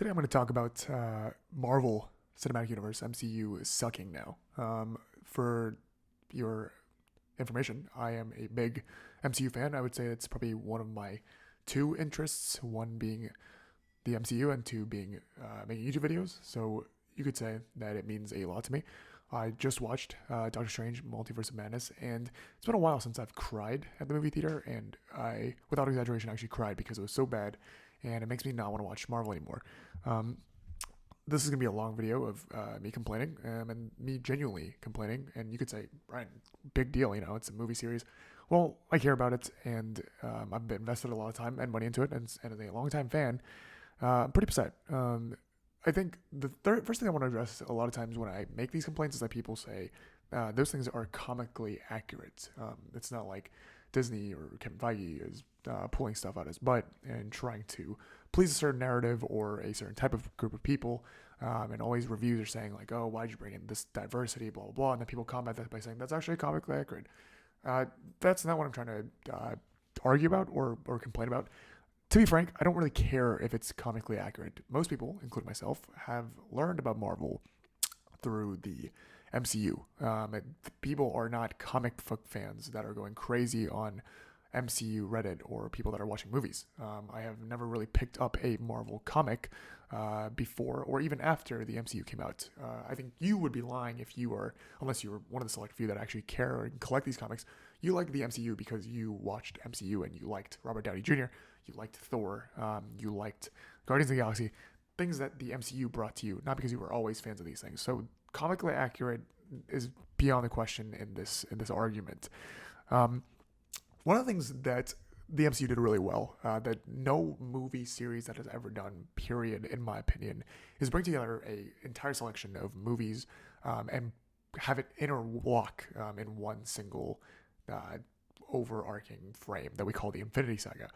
Today I'm going to talk about Marvel Cinematic Universe (MCU) is sucking now. For your information, I am a big MCU fan. I would say it's probably one of my two interests. One being the MCU, and two being making YouTube videos. So you could say that it means a lot to me. I just watched Doctor Strange: Multiverse of Madness, and it's been a while since I've cried at the movie theater, and I, without exaggeration, actually cried because it was so bad, and it makes me not want to watch Marvel anymore. Um, this is gonna be a long video of me complaining and me genuinely complaining, and you could say, Brian, big deal, it's a movie series. Well, I care about it, and I've invested a lot of time and money into it, and as a longtime fan, I'm pretty upset. I think the first thing I want to address a lot of times when I make these complaints is that people say those things are comically accurate. It's not like Disney or Kevin Feige is pulling stuff out his butt and trying to please a certain narrative or a certain type of group of people. And always reviews are saying like, oh, why'd you bring in this diversity, blah, blah, blah. And then people combat that by saying that's actually comically accurate. That's not what I'm trying to argue about or complain about. To be frank, I don't really care if it's comically accurate. Most people, including myself, have learned about Marvel through the MCU. People are not comic book fans that are going crazy on MCU Reddit or people that are watching movies. I have never really picked up a Marvel comic before or even after the MCU came out. I think you would be lying if you were, unless you were one of the select few that actually care and collect these comics. You like the MCU because you watched MCU and you liked Robert Downey Jr., you liked Thor, you liked Guardians of the Galaxy, things that the MCU brought to you, not because you were always fans of these things. So comically accurate is beyond the question in this argument. One of the things that the MCU did really well, that no movie series that has ever done, period, in my opinion, is bring together a entire selection of movies and have it interlock in one single overarching frame that we call the Infinity Saga.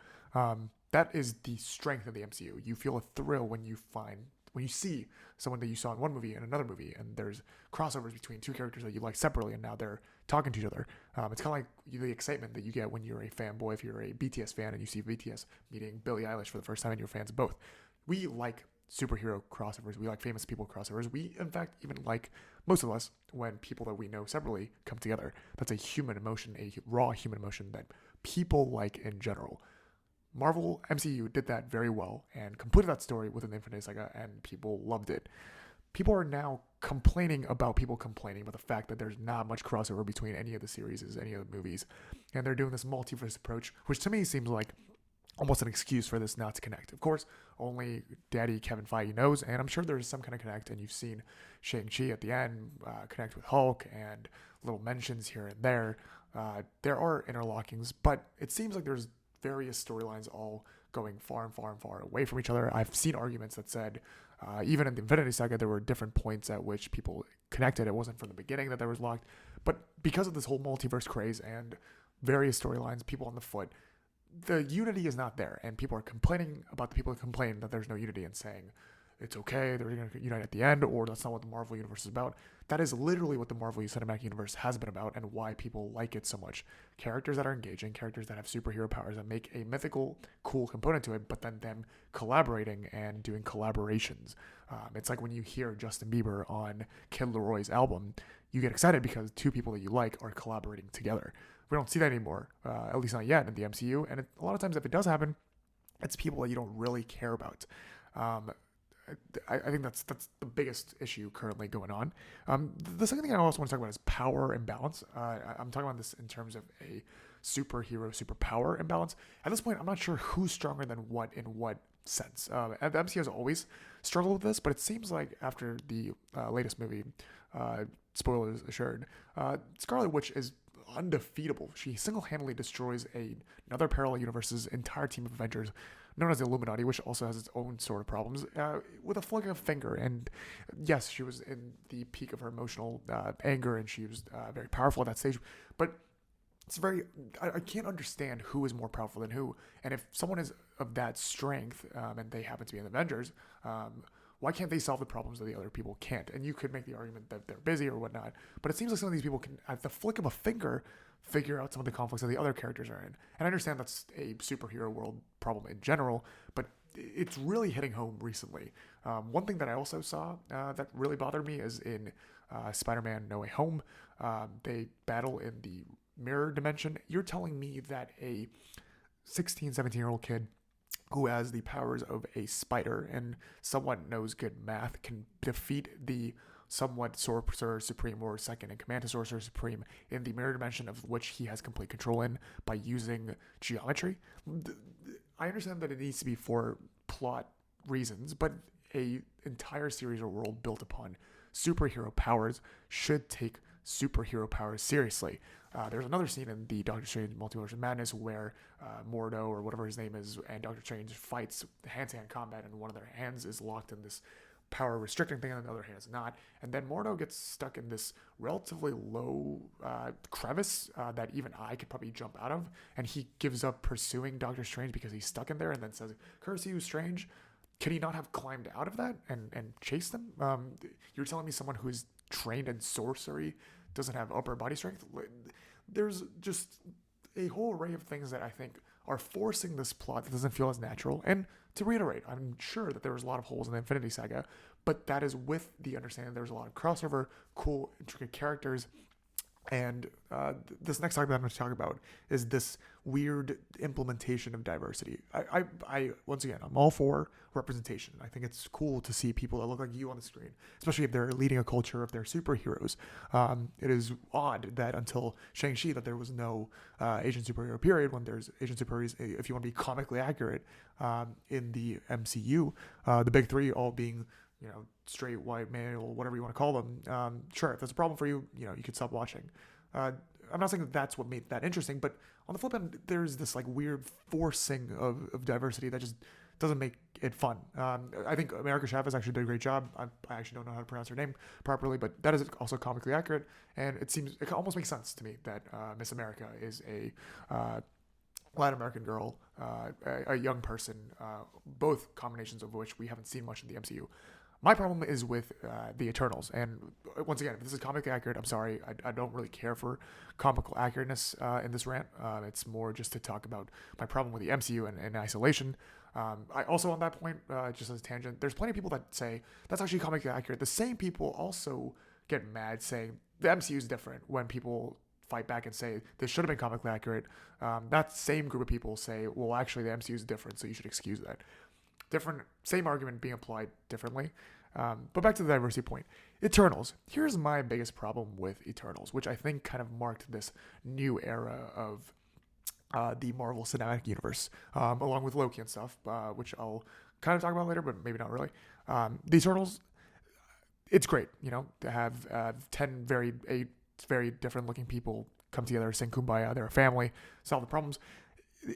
That is the strength of the MCU. You feel a thrill when you see someone that you saw in one movie and another movie, and there's crossovers between two characters that you like separately, and now they're talking to each other. It's kind of like the excitement that you get when you're a fanboy, if you're a BTS fan and you see BTS meeting Billie Eilish for the first time and you're fans of both. We like superhero crossovers. We like famous people crossovers. We, in fact, even like, most of us, when people that we know separately come together. That's a human emotion, a raw human emotion that people like in general. Marvel MCU did that very well and completed that story within the Infinity Saga, and people loved it. People are now complaining about the fact that there's not much crossover between any of the series, any of the movies, and they're doing this multiverse approach, which to me seems like almost an excuse for this not to connect. Of course, only Daddy Kevin Feige knows, and I'm sure there's some kind of connect, and you've seen Shang-Chi at the end connect with Hulk, and little mentions here and there. There are interlockings, but it seems like there's various storylines all going far and far and far away from each other. I've seen arguments that said, even in the Infinity Saga, there were different points at which people connected. It wasn't from the beginning that there was locked, but because of this whole multiverse craze and various storylines, people on the foot, the unity is not there, and people are complaining about the people who complain that there's no unity and saying it's okay, they're going to unite at the end, or that's not what the Marvel Universe is about. That is literally what the Marvel Cinematic Universe has been about, and why people like it so much. Characters that are engaging, characters that have superhero powers that make a mythical, cool component to it, but then them collaborating and doing collaborations. It's like when you hear Justin Bieber on Kid Leroy's album, you get excited because two people that you like are collaborating together. We don't see that anymore, at least not yet in the MCU, and a lot of times if it does happen, it's people that you don't really care about. I think that's the biggest issue currently going on. The second thing I also want to talk about is power imbalance. I'm talking about this in terms of a superpower imbalance. At this point, I'm not sure who's stronger than what in what sense. The MCU has always struggled with this, but it seems like after the latest movie, spoilers assured, Scarlet Witch is undefeatable. She single-handedly destroys another parallel universe's entire team of Avengers, known as the Illuminati, which also has its own sort of problems, with a flick of a finger. And yes, she was in the peak of her emotional anger, and she was very powerful at that stage. But it's I can't understand who is more powerful than who. And if someone is of that strength, and they happen to be in the Avengers, why can't they solve the problems that the other people can't? And you could make the argument that they're busy or whatnot, but it seems like some of these people can, at the flick of a finger, figure out some of the conflicts that the other characters are in. And I understand that's a superhero world problem in general, but it's really hitting home recently. One thing that I also saw that really bothered me is in Spider-Man No Way Home. They battle in the mirror dimension. You're telling me that a 16, 17-year-old kid who has the powers of a spider and somewhat knows good math can defeat the somewhat Sorcerer Supreme or second in command to Sorcerer Supreme in the mirror dimension of which he has complete control in by using geometry. I understand that it needs to be for plot reasons, but a entire series or world built upon superhero powers should take superhero powers seriously. There's another scene in the Doctor Strange Multiverse of Madness where Mordo, or whatever his name is, and Doctor Strange fights hand-to-hand combat, and one of their hands is locked in this power restricting thing, and the other hand is not. And then Mordo gets stuck in this relatively low crevice that even I could probably jump out of, and he gives up pursuing Doctor Strange because he's stuck in there, and then says, "Curse you, Strange." Can he not have climbed out of that and chased them? You're telling me someone who's trained in sorcery doesn't have upper body strength? There's just a whole array of things that I think are forcing this plot that doesn't feel as natural. And to reiterate, I'm sure that there was a lot of holes in the Infinity Saga, but that is with the understanding there's a lot of crossover, cool, intricate characters. And this next topic that I'm going to talk about is this weird implementation of diversity. I once again, I'm all for representation. I think it's cool to see people that look like you on the screen, especially if they're leading a culture, if they're superheroes. It is odd that until Shang-Chi that there was no Asian superhero period, when there's Asian superheroes, if you want to be comically accurate, in the MCU, the big three all being, straight, white, male, whatever you want to call them. Sure, if that's a problem for you, you could stop watching. I'm not saying that that's what made that interesting, but on the flip end, there's this like weird forcing of diversity that just doesn't make it fun. I think America Chavez actually did a great job. I actually don't know how to pronounce her name properly, but that is also comically accurate, and it almost makes sense to me that Miss America is a Latin American girl, a young person, both combinations of which we haven't seen much in the MCU. My problem is with the Eternals, and once again, if this is comically accurate, I'm sorry, I don't really care for comical accurateness in this rant. It's more just to talk about my problem with the MCU and isolation. I also, on that point, just as a tangent, there's plenty of people that say that's actually comically accurate. The same people also get mad saying the MCU is different when people fight back and say this should have been comically accurate. That same group of people say, well, actually, the MCU is different, so you should excuse that. Same argument being applied differently. But back to the diversity point. Eternals. Here's my biggest problem with Eternals, which I think kind of marked this new era of the Marvel Cinematic Universe, along with Loki and stuff, which I'll kind of talk about later, but maybe not really. The Eternals, it's great, to have 8 very different looking people come together, sing Kumbaya, they're a family, solve the problems.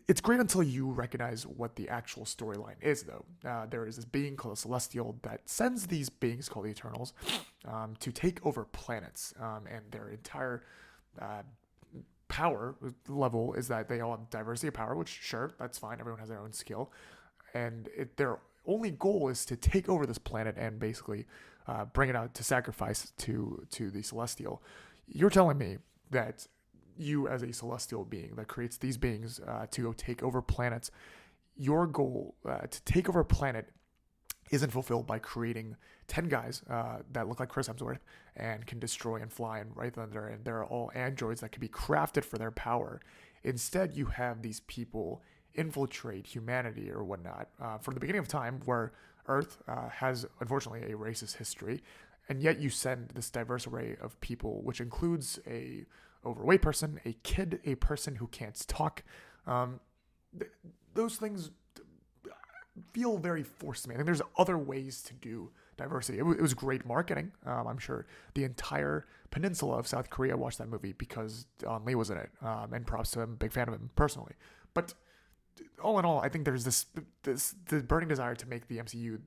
It's great until you recognize what the actual storyline is, though. There is this being called a Celestial that sends these beings called the Eternals to take over planets, and their entire power level is that they all have diversity of power, which, sure, that's fine. Everyone has their own skill. And their only goal is to take over this planet and basically bring it out to sacrifice to the Celestial. You're telling me that you, as a celestial being that creates these beings to go take over planets, your goal to take over a planet isn't fulfilled by creating 10 guys that look like Chris Hemsworth and can destroy and fly and write thunder, and they're all androids that can be crafted for their power. Instead, you have these people infiltrate humanity or whatnot from the beginning of time, where Earth has, unfortunately, a racist history, and yet you send this diverse array of people, which includes a overweight person, a kid, a person who can't talk. Those things feel very forced to me. I think there's other ways to do diversity. It was great marketing. I'm sure the entire peninsula of South Korea watched that movie because Don Lee was in it, and props to him, big fan of him personally. But all in all, I think there's this burning desire to make the MCU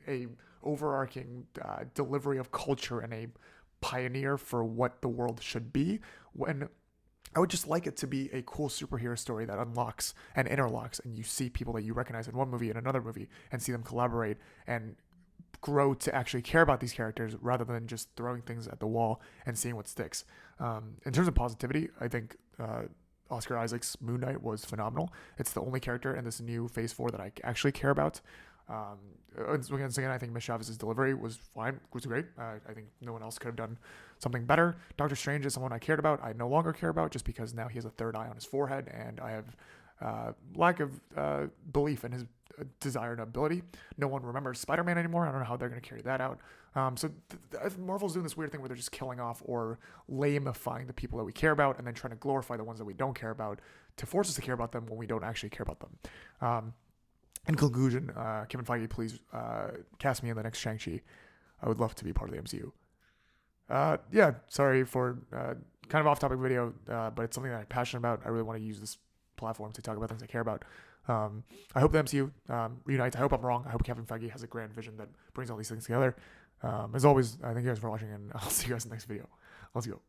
a overarching delivery of culture and a pioneer for what the world should be, when I would just like it to be a cool superhero story that unlocks and interlocks, and you see people that you recognize in one movie and another movie and see them collaborate and grow to actually care about these characters rather than just throwing things at the wall and seeing what sticks. In terms of positivity, I think Oscar Isaac's Moon Knight was phenomenal. It's the only character in this new Phase 4 that I actually care about. Once again, I think Miss Chavez's delivery was fine, was great. I think no one else could have done something better. Doctor Strange is someone I cared about. I no longer care about just because now he has a third eye on his forehead, and I have lack of belief in his desire and ability. No one remembers SpiderMan anymore. I don't know how they're going to carry that out. Marvel's doing this weird thing where they're just killing off or lamifying the people that we care about and then trying to glorify the ones that we don't care about to force us to care about them when we don't actually care about them. In conclusion, Kevin Feige, please cast me in the next Shang-Chi. I would love to be part of the MCU. Sorry for kind of off-topic video, but it's something that I'm passionate about. I really want to use this platform to talk about things I care about. I hope the MCU reunites. I hope I'm wrong. I hope Kevin Feige has a grand vision that brings all these things together. As always, thank you guys for watching, and I'll see you guys in the next video. Let's go.